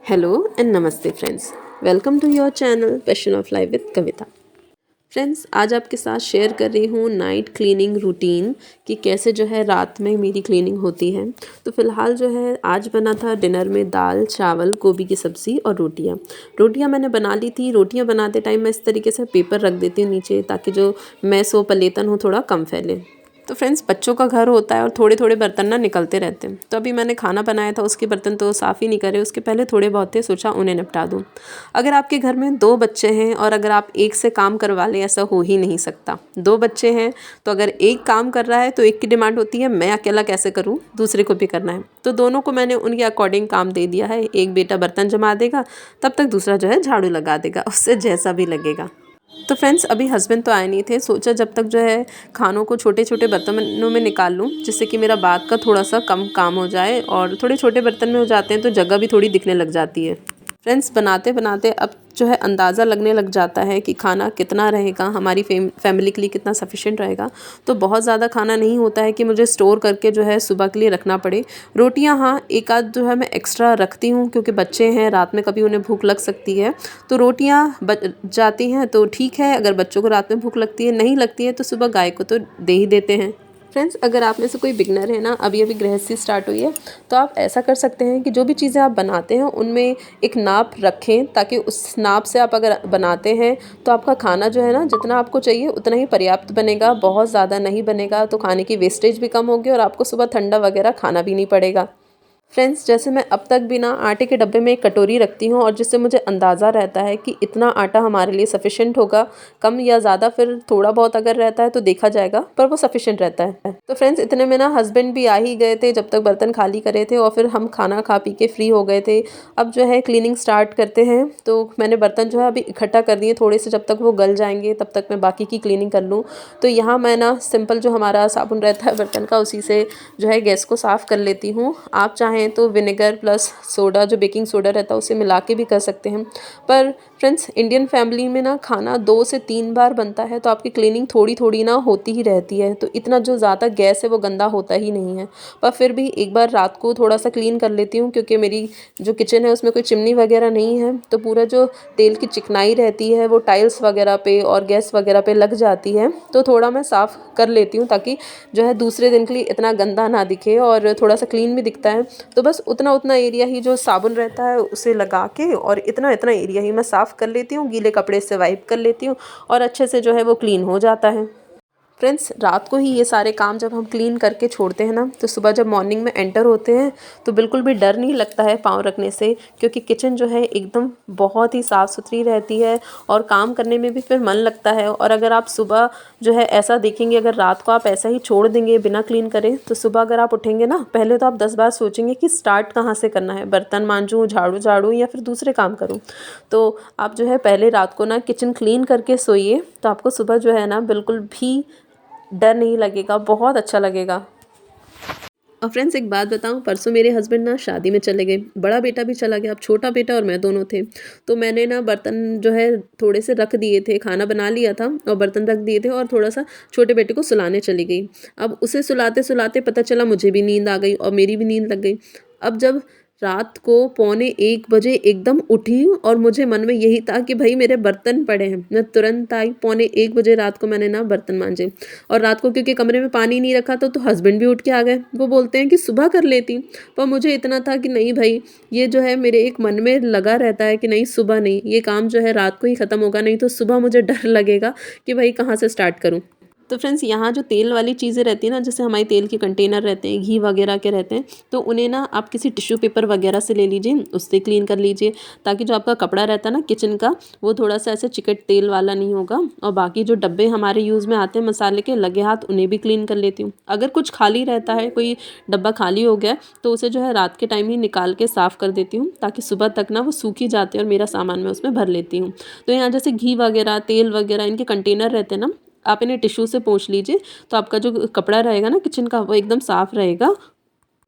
Hello and नमस्ते friends. Welcome to your channel passion of life with Kavita. Friends, आज आपके साथ शेयर कर रही हूँ नाइट क्लीनिंग रूटीन कि कैसे जो है रात में मेरी क्लीनिंग होती है। तो फ़िलहाल जो है आज बना था डिनर में दाल चावल गोभी की सब्ज़ी और रोटियाँ मैंने बना ली थी। रोटियाँ बनाते टाइम मैं इस तरीके से पेपर रख देती हूँ नीचे, ताकि जो मैस हो पलेतन हो थोड़ा कम फैले। तो फ्रेंड्स, बच्चों का घर होता है और थोड़े थोड़े बर्तन ना निकलते रहते हैं। तो अभी मैंने खाना बनाया था, उसके बर्तन तो साफ़ ही नहीं करे, उसके पहले थोड़े बहुत थे, सोचा उन्हें निपटा दूँ। अगर आपके घर में 2 बच्चे हैं और अगर आप एक से काम करवा लें, ऐसा हो ही नहीं सकता। 2 बच्चे हैं तो अगर एक काम कर रहा है तो एक की डिमांड होती है मैं अकेला कैसे करूँ, दूसरे को भी करना है। तो दोनों को मैंने उनके अकॉर्डिंग काम दे दिया है। एक बेटा बर्तन जमा देगा, तब तक दूसरा जो है झाड़ू लगा देगा, उससे जैसा भी लगेगा। तो फ्रेंड्स, अभी हस्बैंड तो आए नहीं थे, सोचा जब तक जो है खानों को छोटे छोटे बर्तनों में निकाल लूँ, जिससे कि मेरा बाद का थोड़ा सा कम काम हो जाए। और थोड़े छोटे बर्तन में हो जाते हैं तो जगह भी थोड़ी दिखने लग जाती है। फ्रेंड्स, बनाते बनाते अब जो है अंदाज़ा लगने लग जाता है कि खाना कितना रहेगा, हमारी फैमिली के लिए कितना सफिशिएंट रहेगा। तो बहुत ज़्यादा खाना नहीं होता है कि मुझे स्टोर करके जो है सुबह के लिए रखना पड़े। रोटियां हाँ, एक आध जो है मैं एक्स्ट्रा रखती हूँ, क्योंकि बच्चे हैं, रात में कभी उन्हें भूख लग सकती है। तो रोटियां बच जाती हैं तो ठीक है, अगर बच्चों को रात में भूख लगती है, नहीं लगती है तो सुबह गाय को तो दे ही देते हैं। फ्रेंड्स, अगर आप में से कोई बिगनर है ना, अभी अभी गृहस्थी स्टार्ट हुई है, तो आप ऐसा कर सकते हैं कि जो भी चीज़ें आप बनाते हैं उनमें एक नाप रखें, ताकि उस नाप से आप अगर बनाते हैं तो आपका खाना जो है ना, जितना आपको चाहिए उतना ही पर्याप्त बनेगा। बहुत ज़्यादा नहीं बनेगा तो खाने की वेस्टेज भी कम होगी और आपको सुबह ठंडा वगैरह खाना भी नहीं पड़ेगा। फ्रेंड्स, जैसे मैं अब तक भी ना आटे के डब्बे में एक कटोरी रखती हूँ, और जिससे मुझे अंदाज़ा रहता है कि इतना आटा हमारे लिए सफ़िशेंट होगा। कम या ज़्यादा फिर थोड़ा बहुत अगर रहता है तो देखा जाएगा, पर वो सफ़िशेंट रहता है। तो फ्रेंड्स, इतने में ना हस्बैंड भी आ ही गए थे, जब तक बर्तन खाली करे थे, और फिर हम खाना खा पी के फ्री हो गए थे। अब जो है क्लीनिंग स्टार्ट करते हैं। तो मैंने बर्तन जो है अभी इकट्ठा कर दिए थोड़े से, जब तक वो गल जाएंगे तब तक मैं बाकी की क्लीनिंग कर लूँ। तो यहाँ मैं ना सिंपल जो हमारा साबुन रहता है बर्तन का, उसी से जो है गैस को साफ़ कर लेती हूँ। आप चाहें तो विनेगर प्लस सोडा, जो बेकिंग सोडा रहता है, उसे मिला के भी कर सकते हैं। पर फ्रेंड्स, इंडियन फैमिली में ना खाना 2 से 3 बार बनता है, तो आपकी क्लीनिंग थोड़ी थोड़ी ना होती ही रहती है। तो इतना जो ज़्यादा गैस है वो गंदा होता ही नहीं है। पर फिर भी एक बार रात को थोड़ा सा क्लीन कर लेती हूँ, क्योंकि मेरी जो किचन है उसमें कोई चिमनी वगैरह नहीं है। तो पूरा जो तेल की चिकनाई रहती है वो टाइल्स वगैरह पे और गैस वगैरह पे लग जाती है। तो थोड़ा मैं साफ़ कर लेती हूँ, ताकि जो है दूसरे दिन के लिए इतना गंदा ना दिखे और थोड़ा सा क्लीन भी दिखता है। तो बस उतना उतना एरिया ही जो साबुन रहता है उसे लगा के, और इतना इतना एरिया ही मैं साफ़ कर लेती हूँ, गीले कपड़े से वाइप कर लेती हूँ, और अच्छे से जो है वो क्लीन हो जाता है। फ्रेंड्स, रात को ही ये सारे काम जब हम क्लीन करके छोड़ते हैं ना, तो सुबह जब मॉर्निंग में एंटर होते हैं तो बिल्कुल भी डर नहीं लगता है पाँव रखने से, क्योंकि किचन जो है एकदम बहुत ही साफ़ सुथरी रहती है और काम करने में भी फिर मन लगता है। और अगर आप सुबह जो है ऐसा देखेंगे, अगर रात को आप ऐसा ही छोड़ देंगे बिना क्लीन करें, तो सुबह अगर आप उठेंगे ना, पहले तो आप 10 बार सोचेंगे कि स्टार्ट कहाँ से करना है, बर्तन मांजूँ, झाड़ू झाड़ू या फिर दूसरे काम करूँ। तो आप जो है पहले रात को ना किचन क्लीन करके सोइए, तो आपको सुबह जो है ना बिल्कुल भी डर नहीं लगेगा, बहुत अच्छा लगेगा। और फ्रेंड्स, एक बात बताऊं, परसों मेरे हस्बैंड ना शादी में चले गए, बड़ा बेटा भी चला गया, अब छोटा बेटा और मैं दोनों थे। तो मैंने ना बर्तन जो है थोड़े से रख दिए थे, खाना बना लिया था और बर्तन रख दिए थे, और थोड़ा सा छोटे बेटे को सुलाने चली गई। अब उसे सुलाते सुलाते पता चला मुझे भी नींद आ गई और मेरी भी नींद लग गई। अब जब रात को 12:45 एकदम उठी, और मुझे मन में यही था कि भाई मेरे बर्तन पड़े हैं, मैं तुरंत आई। 12:45 रात को मैंने ना बर्तन मांजे, और रात को क्योंकि कमरे में पानी नहीं रखा था तो हस्बैंड भी उठ के आ गए। वो बोलते हैं कि सुबह कर लेती, पर मुझे इतना था कि नहीं भाई, ये जो है मेरे एक मन में लगा रहता है कि नहीं, सुबह नहीं, ये काम जो है रात को ही ख़त्म होगा, नहीं तो सुबह मुझे डर लगेगा कि भाई कहाँ से स्टार्ट करूँ। तो फ्रेंड्स, यहाँ जो तेल वाली चीज़ें रहती है ना, जैसे हमारे तेल के कंटेनर रहते हैं, घी वगैरह के रहते हैं, तो उन्हें ना आप किसी टिश्यू पेपर वगैरह से ले लीजिए, उससे क्लीन कर लीजिए, ताकि जो आपका कपड़ा रहता है ना किचन का, वो थोड़ा सा ऐसे चिकट तेल वाला नहीं होगा। और बाकी जो डब्बे हमारे यूज़ में आते हैं मसाले के, लगे हाथ उन्हें भी क्लीन कर लेती हूँ। अगर कुछ खाली रहता है, कोई डब्बा खाली हो गया, तो उसे जो है रात के टाइम ही निकाल के साफ़ कर देती हूँ, ताकि सुबह तक ना वो सूख ही जाते हैं और मेरा सामान मैं उसमें भर लेती हूँ। तो यहाँ जैसे घी वगैरह, तेल वगैरह, इनके कंटेनर रहते हैं ना, आप इन्हें टिश्यू से पोंछ लीजिए, तो आपका जो कपड़ा रहेगा ना किचन का, वो एकदम साफ़ रहेगा।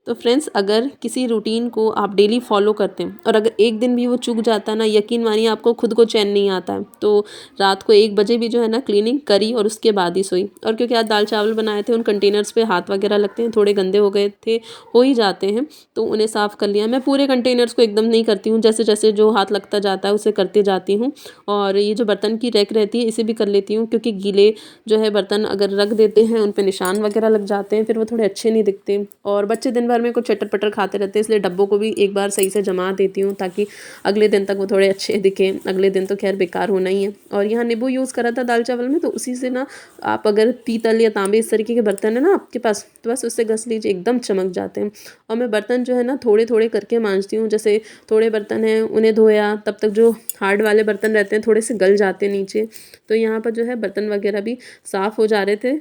तो फ्रेंड्स, अगर किसी रूटीन को आप डेली फॉलो करते हैं और अगर एक दिन भी वो चूक जाता है ना, यकीन मानिए आपको खुद को चैन नहीं आता है। तो रात को 1 बजे भी जो है ना क्लीनिंग करी और उसके बाद ही सोई। और क्योंकि आज दाल चावल बनाए थे, उन कंटेनर्स पे हाथ वगैरह लगते हैं, थोड़े गंदे हो गए थे, हो ही जाते हैं, तो उन्हें साफ़ कर लिया। मैं पूरे कंटेनर्स को एकदम नहीं करती हूँ, जैसे जैसे जो हाथ लगता जाता है उसे करते जाती हूँ। और ये जो बर्तन की रैक रहती है इसे भी कर लेती हूँ, क्योंकि गीले जो है बर्तन अगर रख देते हैं उन पे निशान वगैरह लग जाते हैं, फिर वो थोड़े अच्छे नहीं दिखते। और बच्चे दिन भर में कुछ चटर पटर खाते रहते हैं, इसलिए डब्बों को भी एक बार सही से जमा देती हूँ ताकि अगले दिन तक वो थोड़े अच्छे दिखें। अगले दिन तो खैर बेकार होना ही है। और यहाँ नींबू यूज़ करा था दाल चावल में, तो उसी से ना आप अगर पीतल या तांबे इस तरीके के बर्तन है ना आपके पास, तो बस उससे घस लीजिए, एकदम चमक जाते हैं। और मैं बर्तन जो है ना थोड़े थोड़े करके मांजती हूँ। जैसे थोड़े बर्तन हैं उन्हें धोया, तब तक जो हार्ड वाले बर्तन रहते हैं थोड़े से गल जाते हैं नीचे, तो यहाँ पर जो है बर्तन वगैरह भी साफ़ हो जा रहे थे।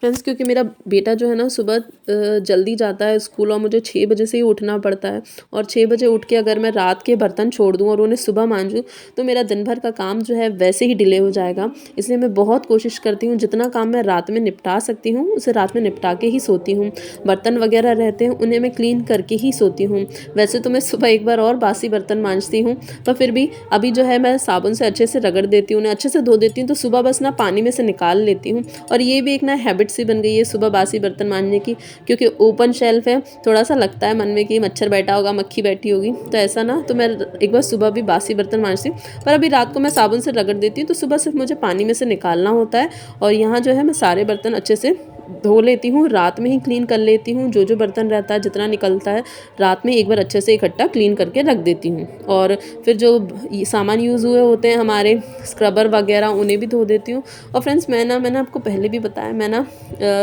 फ्रेंड्स, क्योंकि मेरा बेटा जो है ना सुबह जल्दी जाता है स्कूल और मुझे 6 बजे से ही उठना पड़ता है। और 6 बजे उठ के अगर मैं रात के बर्तन छोड़ दूँ और उन्हें सुबह मांजूँ, तो मेरा दिन भर का काम जो है वैसे ही डिले हो जाएगा। इसलिए मैं बहुत कोशिश करती हूँ जितना काम मैं रात में निपटा सकती हूँ उसे रात में निपटा के ही सोती हूँ। बर्तन वगैरह रहते हैं उन्हें मैं क्लीन करके ही सोती हूँ। वैसे तो मैं सुबह एक बार और बासी बर्तन मांजती हूँ, पर फिर भी अभी जो है मैं साबुन से अच्छे से रगड़ देती हूँ, उन्हें अच्छे से धो देती हूँ, तो सुबह बस ना पानी में से निकाल लेती हूँ। और ये भी एक ना हैबिट सी बन गई है सुबह बासी बर्तन मांजने की, क्योंकि ओपन शेल्फ है, थोड़ा सा लगता है मन में कि मच्छर बैठा होगा, मक्खी बैठी होगी, तो ऐसा ना, तो मैं एक बार सुबह भी बासी बर्तन मांजती हूँ। पर अभी रात को मैं साबुन से रगड़ देती हूँ, तो सुबह सिर्फ मुझे पानी में से निकालना होता है। और यहाँ जो है मैं सारे बर्तन अच्छे से धो लेती हूँ, रात में ही क्लीन कर लेती हूँ। जो जो बर्तन रहता है जितना निकलता है रात में एक बार अच्छे से इकट्ठा क्लीन करके रख देती हूँ। और फिर जो सामान यूज़ हुए होते हैं हमारे स्क्रबर वगैरह उन्हें भी धो देती हूँ। और फ्रेंड्स, मैंने आपको पहले भी बताया, मैं ना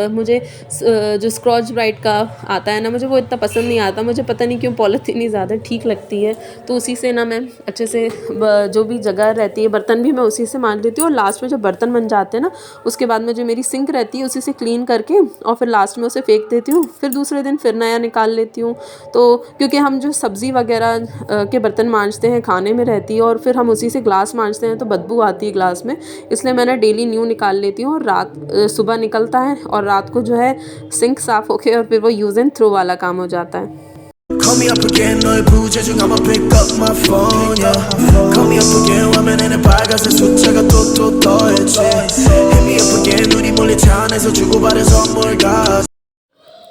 मुझे जो स्क्रॉच ब्राइट का आता है ना, मुझे वो इतना पसंद नहीं आता। मुझे पता नहीं क्यों पॉलीथीन ही ज़्यादा ठीक लगती है, तो उसी से ना मैं अच्छे से जो भी जगह रहती है बर्तन भी मैं उसी से मांज लेती हूँ। और लास्ट में जब बर्तन बन जाते हैं ना, उसके बाद में जो मेरी सिंक रहती है उसी से क्लीन करके और फिर लास्ट में उसे फेंक देती हूँ। फिर दूसरे दिन फिर नया निकाल लेती हूँ। तो क्योंकि हम जो सब्ज़ी वगैरह के बर्तन मांजते हैं खाने में रहती है, और फिर हम उसी से ग्लास मांजते हैं तो बदबू आती है ग्लास में, इसलिए मैं ना डेली न्यू निकाल लेती हूँ। और रात सुबह निकलता है और रात को जो है सिंक साफ़ होके और फिर वो यूज़ एंड थ्रो वाला काम हो जाता है। Call me up again, 너의 부재중 I'ma pick up my phone, yeah. Call me up again, 화면에는 빨간색 숫자가 또 떠있지. Hit me up again, 우리 몰래 차 안에서 주고받은 선물과.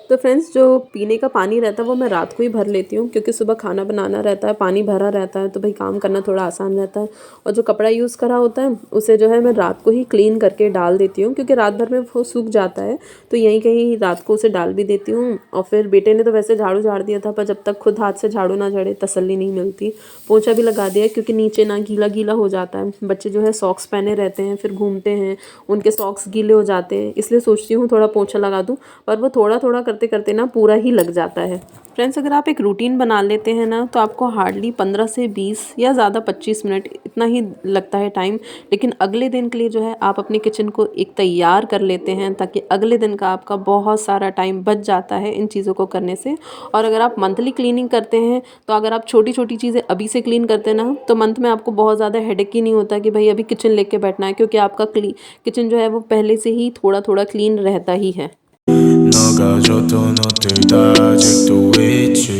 तो फ्रेंड्स, जो पीने का पानी रहता है वो मैं रात को ही भर लेती हूँ, क्योंकि सुबह खाना बनाना रहता है, पानी भरा रहता है, तो भाई काम करना थोड़ा आसान रहता है। और जो कपड़ा यूज़ करा होता है उसे जो है मैं रात को ही क्लीन करके डाल देती हूँ, क्योंकि रात भर में वो सूख जाता है, तो यहीं कहीं रात को उसे डाल भी देती हूँ। और फिर बेटे ने तो वैसे झाड़ू झाड़ दिया था, पर जब तक खुद हाथ से झाड़ू ना झाड़े तसल्ली नहीं मिलती। पोंछा भी लगा दिया, क्योंकि नीचे ना गीला गीला हो जाता है। बच्चे जो है सॉक्स पहने रहते हैं, फिर घूमते हैं, उनके सॉक्स गीले हो जाते हैं, इसलिए सोचती हूँ थोड़ा पोंछा लगा दूँ, पर वो थोड़ा थोड़ा करते करते ना पूरा ही लग जाता है। फ्रेंड्स, अगर आप एक रूटीन बना लेते हैं ना, तो आपको हार्डली 15 से 20 या ज़्यादा 25 मिनट इतना ही लगता है टाइम, लेकिन अगले दिन के लिए जो है आप अपनी किचन को एक तैयार कर लेते हैं, ताकि अगले दिन का आपका बहुत सारा टाइम बच जाता है इन चीज़ों को करने से। और अगर आप मंथली क्लीनिंग करते हैं, तो अगर आप छोटी छोटी चीज़ें अभी से क्लीन करते हैं ना, तो मंथ में आपको बहुत ज़्यादा हेडेक ही नहीं होता कि भाई अभी किचन लेके बैठना है, क्योंकि आपका किचन जो है वो पहले से ही थोड़ा थोड़ा क्लीन रहता ही है। 너가 줬던 옷들 다 아직도 있지.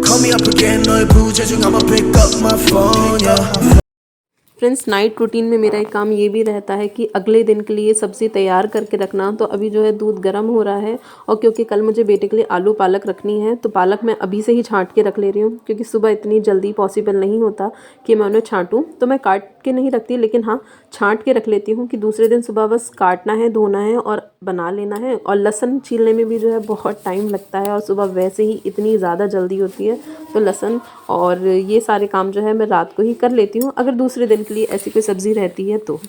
Call me up again, 너의 부재중 I'ma pick up my phone, yeah. Friends, night routine में मेरा एक काम ये भी रहता है कि अगले दिन के लिए सब्ज़ी तैयार करके रखना। तो अभी जो है दूध गर्म हो रहा है, और क्योंकि कल मुझे बेटे के लिए आलू पालक रखनी है, तो पालक मैं अभी से ही छांट के रख ले रही हूँ, क्योंकि सुबह इतनी जल्दी पॉसिबल नहीं होता कि मैं उन्हें छांटूँ। तो मैं काट के नहीं रखती, लेकिन हाँ छांट के रख लेती हूँ कि दूसरे दिन सुबह बस काटना है, धोना है और बना लेना है। और लहसुन छीलने में भी जो है बहुत टाइम लगता है, और सुबह वैसे ही इतनी ज़्यादा जल्दी होती है, तो लहसुन और ये सारे काम जो है मैं रात को ही कर लेती हूँ, अगर दूसरे दिन के लिए ऐसी कोई सब्ज़ी रहती है तो।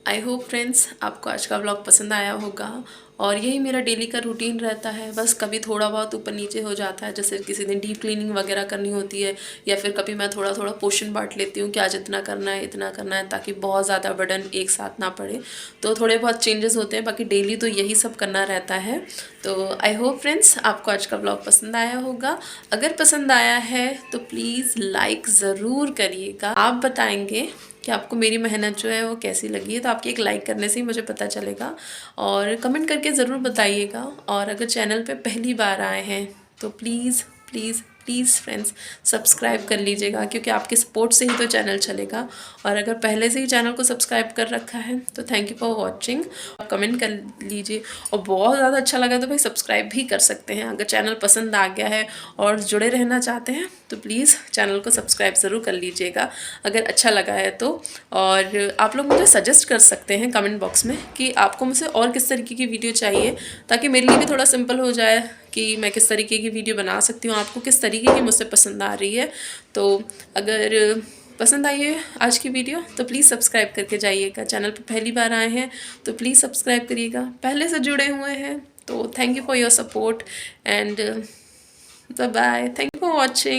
आई होप फ्रेंड्स आपको आज का व्लॉग पसंद आया होगा, और यही मेरा डेली का रूटीन रहता है। बस कभी थोड़ा बहुत ऊपर नीचे हो जाता है, जैसे किसी दिन डीप क्लीनिंग वगैरह करनी होती है, या फिर कभी मैं थोड़ा थोड़ा पोर्शन बांट लेती हूँ कि आज इतना करना है इतना करना है, ताकि बहुत ज़्यादा बर्डन एक साथ ना पड़े। तो थोड़े बहुत चेंजेस होते हैं, बाकी डेली तो यही सब करना रहता है। तो आई होप फ्रेंड्स आपको आज का ब्लॉग पसंद आया होगा। अगर पसंद आया है तो प्लीज़ लाइक ज़रूर करिएगा। आप बताएंगे कि आपको मेरी मेहनत जो है वो कैसी लगी है, तो आपके एक लाइक करने से ही मुझे पता चलेगा। और कमेंट करके ज़रूर बताइएगा। और अगर चैनल पे पहली बार आए हैं तो please please please friends subscribe कर लीजिएगा, क्योंकि आपके सपोर्ट से ही तो चैनल चलेगा। और अगर पहले से ही चैनल को सब्सक्राइब कर रखा है तो थैंक यू फॉर वॉचिंग। आप कमेंट कर लीजिए, और बहुत ज़्यादा अच्छा लगा तो भाई सब्सक्राइब भी कर सकते हैं। अगर चैनल पसंद आ गया है और जुड़े रहना चाहते हैं तो प्लीज़ चैनल को सब्सक्राइब ज़रूर कर लीजिएगा अगर अच्छा लगा है तो। और आप लोग मुझे सजेस्ट कर सकते हैं कमेंट बॉक्स में कि आपको मुझसे और किस तरीके की वीडियो चाहिए, ताकि मेरे लिए भी थोड़ा सिंपल हो जाए कि मैं किस तरीके की वीडियो बना सकती हूँ, आपको किस तरीके की मुझसे पसंद आ रही है। तो अगर पसंद आई है आज की वीडियो तो प्लीज़ सब्सक्राइब करके जाइएगा। चैनल पर पहली बार आए हैं तो प्लीज़ सब्सक्राइब करिएगा। पहले से जुड़े हुए हैं तो thank you for your support and bye bye. Thank you for watching.